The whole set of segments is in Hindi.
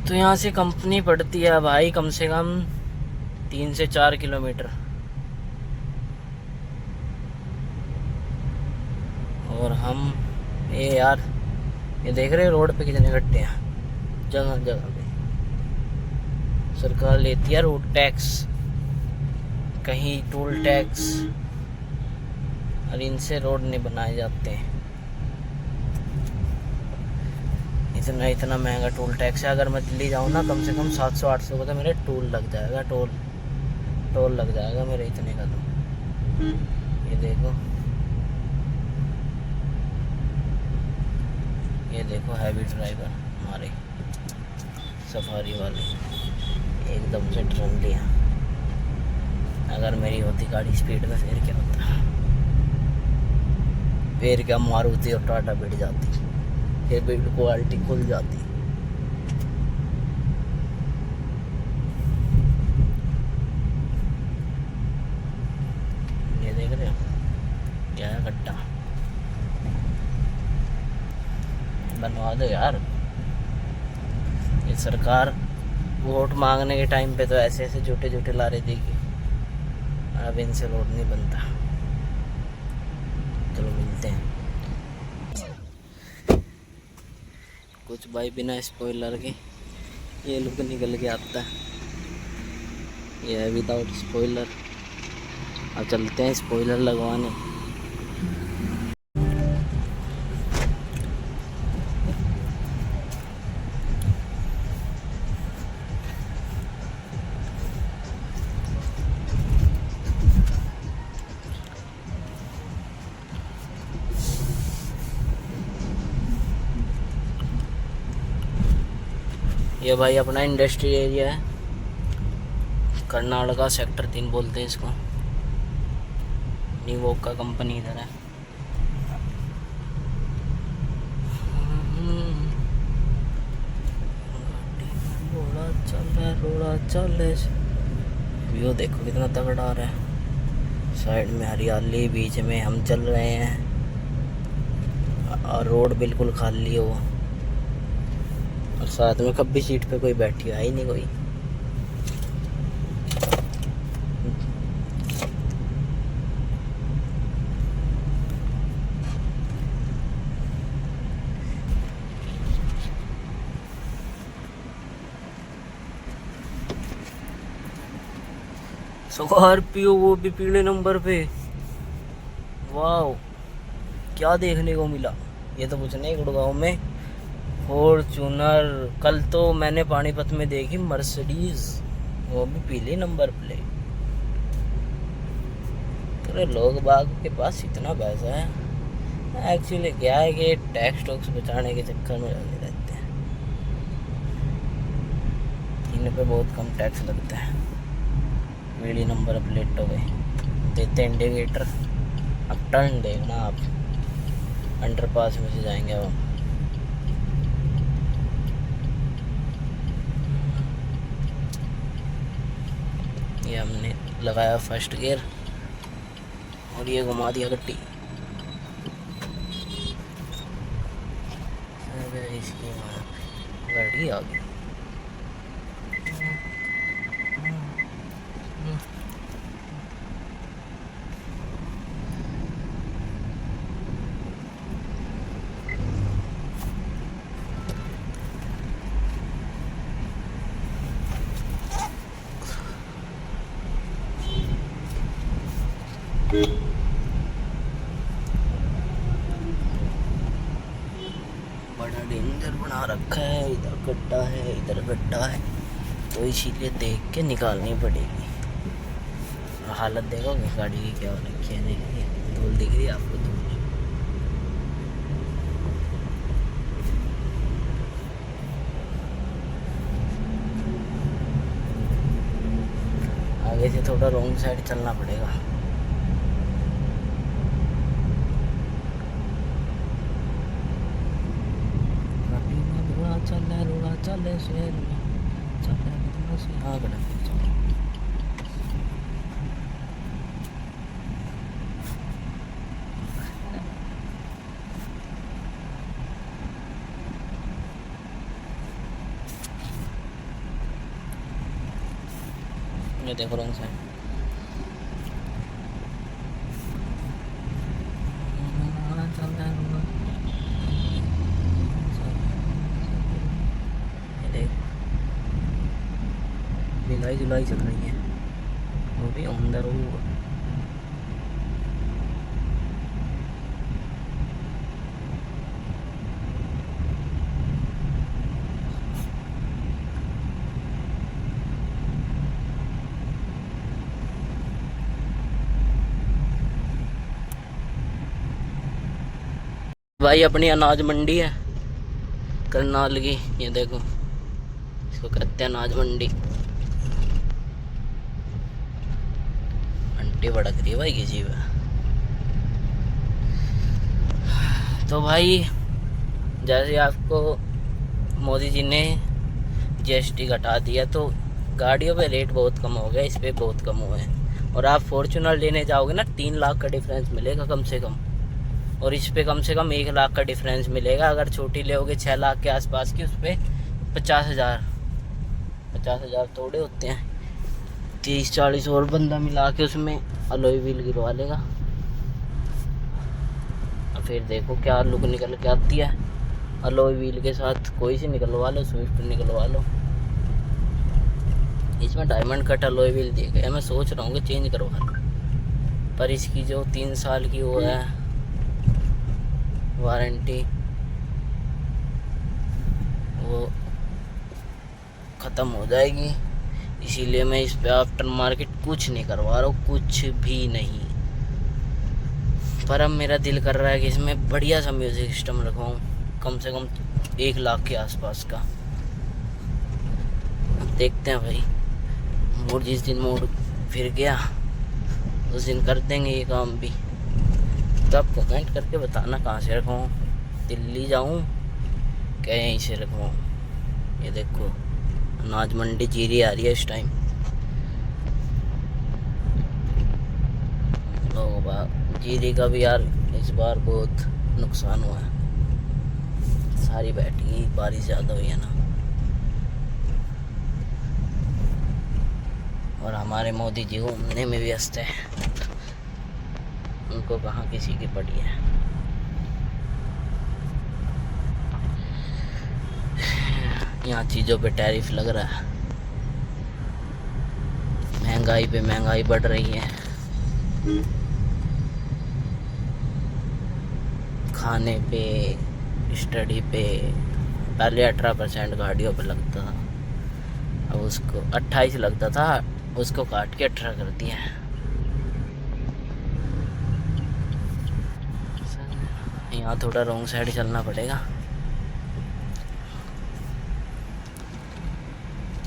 तो यहाँ से कंपनी पड़ती है भाई कम से कम 3 से 4 किलोमीटर। और हम ये यार, ये देख रहे हैं रोड पे कितने गड्ढे हैं जगह जगह पे। सरकार लेती है रोड टैक्स, कहीं टोल टैक्स, और इनसे रोड नहीं बनाए जाते हैं। इतना इतना महंगा टोल टैक्स है। अगर मैं दिल्ली जाऊँ ना, कम से कम 700-800 का तो मेरे टोल लग जाएगा। टोल लग जाएगा मेरे इतने का तो। ये देखो, ये देखो हैवी ड्राइवर हमारे सफारी वाले एकदम से टर्न लिया। अगर मेरी होती गाड़ी स्पीड में, फिर क्या होता, फिर क्या मारुति और टाटा बैठ जाती, फिर बिल्ड क्वालिटी खुल जाती। ये देख रहे हो क्या है गड्ढा, बनवा दो यार। ये सरकार वोट मांगने के टाइम पे तो ऐसे ऐसे झूठे झूठे लारे देगी, अब इनसे रोड नहीं बनता। चलो मिलते हैं। कुछ भाई बिना स्पॉइलर के ये लुक निकल के आता है, ये है विदाउट स्पॉइलर। अब चलते हैं स्पॉइलर लगवाने। ये भाई अपना इंडस्ट्री एरिया है, कर्नाटका सेक्टर 3 बोलते हैं इसको। नीवोक का कंपनी इधर है। रोड़ा चल व्यू देखो कितना तगड़ा आ रहा है। साइड में हरियाली, बीच में हम चल रहे हैं और रोड बिल्कुल खाली हो। और साथ में कभी सीट पे कोई बैठी है ही नहीं कोई। स्कॉर्पियो, वो भी पीले नंबर पे। वाह, क्या देखने को मिला। ये तो कुछ नहीं गुड़गांव में। फॉर्चूनर, कल तो मैंने पानीपत में देखी मर्सिडीज, वो भी पीले नंबर प्लेट। अरे लोग बाग के पास इतना पैसा है। एक्चुअली क्या है कि टैक्स टैक्स बचाने के चक्कर में लगे रहते हैं। इन पे बहुत कम टैक्स लगता है। पीली नंबर प्लेट हो गई, देते इंडिकेटर। अब टर्न देखना आप, अंडरपास में से जाएंगे अब। ये हमने लगाया फर्स्ट गियर और ये घुमा दिया गड्डी। इसकी गाड़ी आ गई। बड़ा डेंजर बना रखा है, इधर गड्ढा है इधर गड्ढा है, तो इसीलिए देख के निकालनी पड़ेगी। हालत देखोगे गाड़ी की क्या हो रखी है, देखिए धूल दिख रही है आपको, धूल। आगे से थोड़ा रॉन्ग साइड चलना पड़ेगा। चल शेर चल, हाँ बेटा चल। ये देखो रंग से मिलाई जुलाई चल रही है वो भी अंदर वो भाई अपनी अनाज मंडी है करनाल की। ये देखो इसको कहते हैं अनाज मंडी। घंटी भड़क रही है भाई किसी पे। तो भाई जैसे आपको मोदी जी ने जीएसटी घटा दिया तो गाड़ियों पे रेट बहुत कम हो गया, इस पे बहुत कम हुए हैं। और आप फॉर्च्यूनर लेने जाओगे ना 3 लाख का डिफरेंस मिलेगा कम से कम, और इस पे कम से कम 1 लाख का डिफरेंस मिलेगा। अगर छोटी लेओगे 6 लाख के आसपास की, उस पर 50,000 थोड़े होते हैं। 30-40 और बंदा मिला के उसमें अलॉय व्हील गिरवा लेगा। और फिर देखो क्या लुक निकल के आती है। अलॉय व्हील के साथ कोई सी निकलवा लो, स्विफ्ट निकलवा लो। इसमें डायमंड कट अलॉय व्हील दिए गए। मैं सोच रहा हूँ कि चेंज करवा लूँ, पर इसकी जो 3 साल की वो है वारंटी, वो ख़त्म हो जाएगी। इसीलिए मैं इस पे आफ्टर मार्केट कुछ नहीं करवा रहा हूँ, कुछ भी नहीं। पर अब मेरा दिल कर रहा है कि इसमें बढ़िया सा म्यूज़िक सिस्टम रखवाऊँ, कम से कम 1 लाख के आसपास का। अब देखते हैं भाई, मूड जिस दिन मूड फिर गया उस दिन कर देंगे ये काम भी। तो आप कमेंट करके बताना कहाँ से रखवाऊँ, दिल्ली जाऊँ क्या यहीं से रखवाऊँ। ये देखो अनाज मंडी जीरी आ रही है इस टाइम। जीरी का भी यार इस बार बहुत नुकसान हुआ है, सारी बैठी गई, बारिश ज़्यादा हुई है ना। और हमारे मोदी जी घूमने में व्यस्त है, उनको कहाँ किसी की पड़ी है। यहाँ चीज़ों पे टैरिफ लग रहा है, महंगाई पे महंगाई बढ़ रही है। खाने पे, स्टडी पे पहले 18% गाड़ियों पे लगता था, अब उसको 28 लगता था, उसको काट के 18 कर दिया है। यहाँ थोड़ा रॉन्ग साइड चलना पड़ेगा।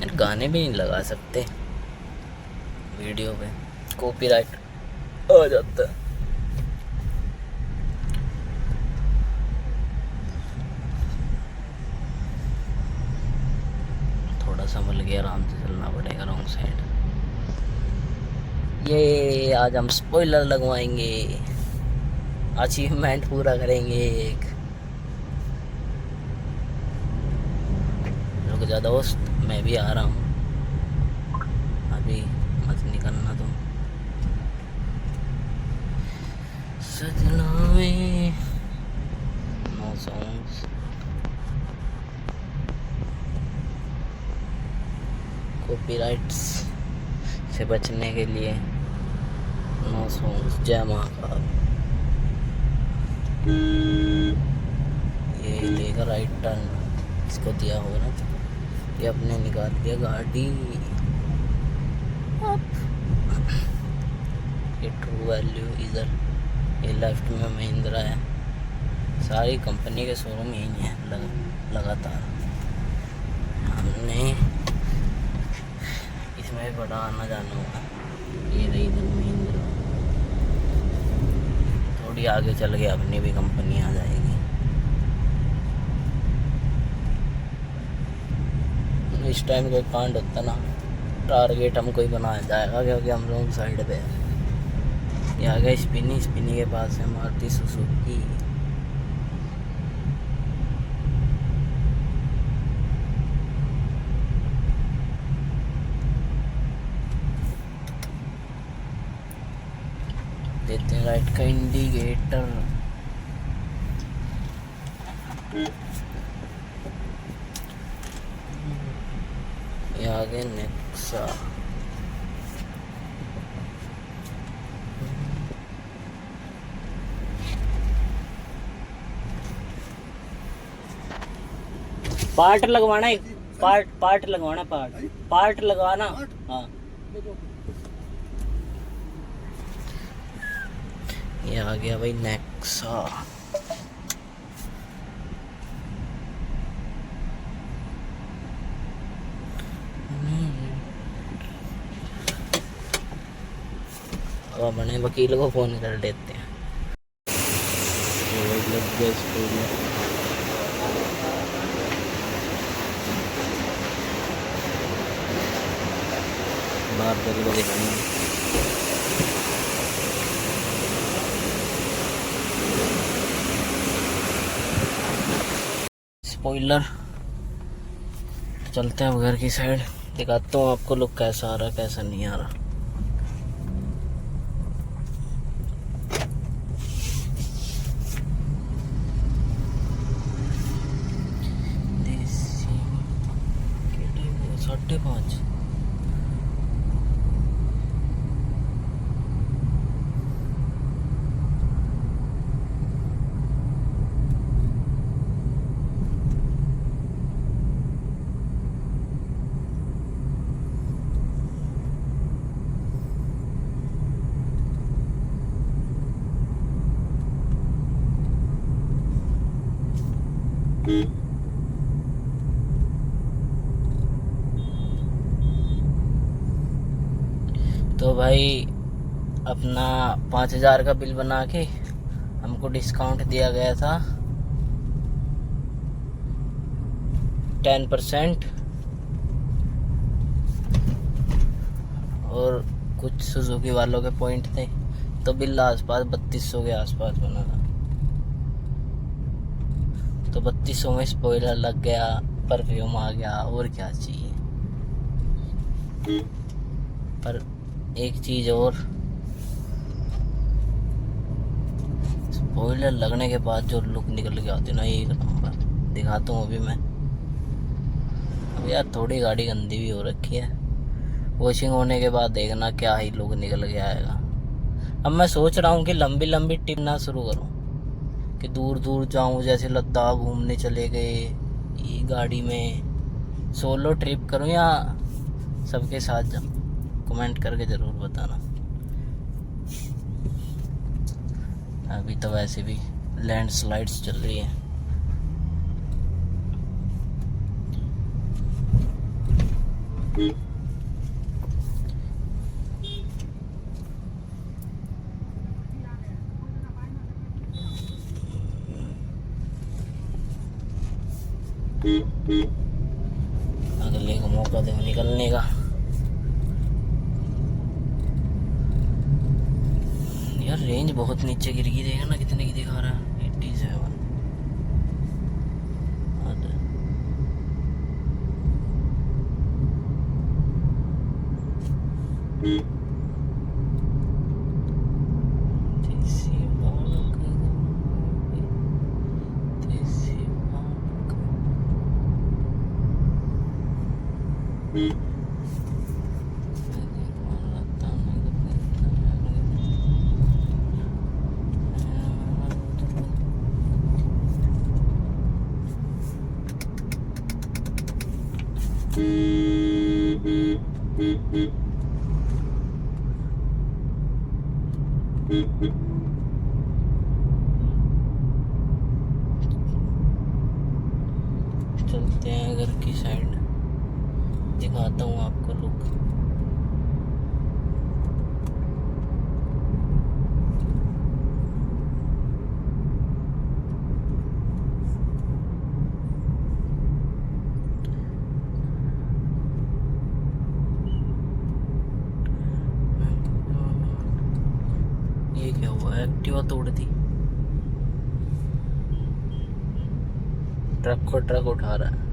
यार गाने भी नहीं लगा सकते वीडियो पे, कॉपीराइट आ जाता है। थोड़ा संभल के आराम से चलना पड़ेगा रॉन्ग साइड। ये आज हम स्पॉइलर लगवाएंगे, अचीवमेंट पूरा करेंगे एक। रुक जा दोस्त, मैं भी आ रहा हूँ, अभी मत निकलना तुम। सजना में नो सॉन्ग्स, कॉपीराइट्स से बचने के लिए नो सॉन्ग्स। जय महाकाल। ये लेगा राइट टर्न, इसको दिया होगा ना, ये अपने निकाल दिया गाड़ी। ये ट्रू वैल्यू इधर, ये लेफ्ट में महिंद्रा है। सारी कंपनी के शोरूम यही है लगातार। हमने इसमें बड़ा आना जाना होगा। ये रही इधर महिंद्रा, थोड़ी आगे चल के अपनी भी कंपनी आ जाएगी। इस टाइम कोई कांड होता ना, टारगेट हमको ही बनाया जाएगा, क्योंकि हम लोग साइड पे है। ये आ गया स्पिनी के पास है मारुति सुजुकी। देते हैं राइट का इंडिकेटर। ये आगे नेक्सा। पार्ट लगवाना है, पार्ट लगवाना, पार्ट लगवाना। हाँ ये आ गया भाई नेक्सा। अब बने वकील को फोन कर देते हैं। लग गया स्कूल में। बाहर चल के दिखाएंगे। स्पॉइलर। चलते हैं अब घर की साइड, दिखाता हूँ आपको लुक कैसा आ रहा कैसा नहीं आ रहा। देसी 5:30। तो भाई अपना 5,000 का बिल बना के हमको डिस्काउंट दिया गया था 10%, और कुछ सुजुकी वालों के पॉइंट थे, तो बिल आसपास 3200 के आसपास बना था। तो 3200 में स्पॉइलर लग गया, परफ्यूम आ गया, और क्या चाहिए। पर एक चीज और, स्पॉइलर लगने के बाद जो लुक निकल के आती है ना, एक नंबर। दिखाता हूँ अभी मैं। अब यार थोड़ी गाड़ी गंदी भी हो रखी है, वॉशिंग होने के बाद देखना क्या ही लुक निकल के आएगा। अब मैं सोच रहा हूँ कि लंबी लंबी ट्रिप ना शुरू करूँ, कि दूर दूर जाऊँ, जैसे लद्दाख घूमने चले गए ये गाड़ी में, सोलो ट्रिप करूँ या सबके साथ जाऊँ। कमेंट करके ज़रूर बताना। अभी तो वैसे भी लैंडस्लाइड्स चल रही हैं। अगले को मौका दे निकलने का। यार रेंज बहुत नीचे गिर गई, देखा ना कितने की दिखा रहा है, 87। चलते हैं घर की साइड, दिखाता हूँ आपको लुक। ये क्या हुआ, एक्टिवा तोड़ दी। ट्रक को ट्रक उठा रहा है।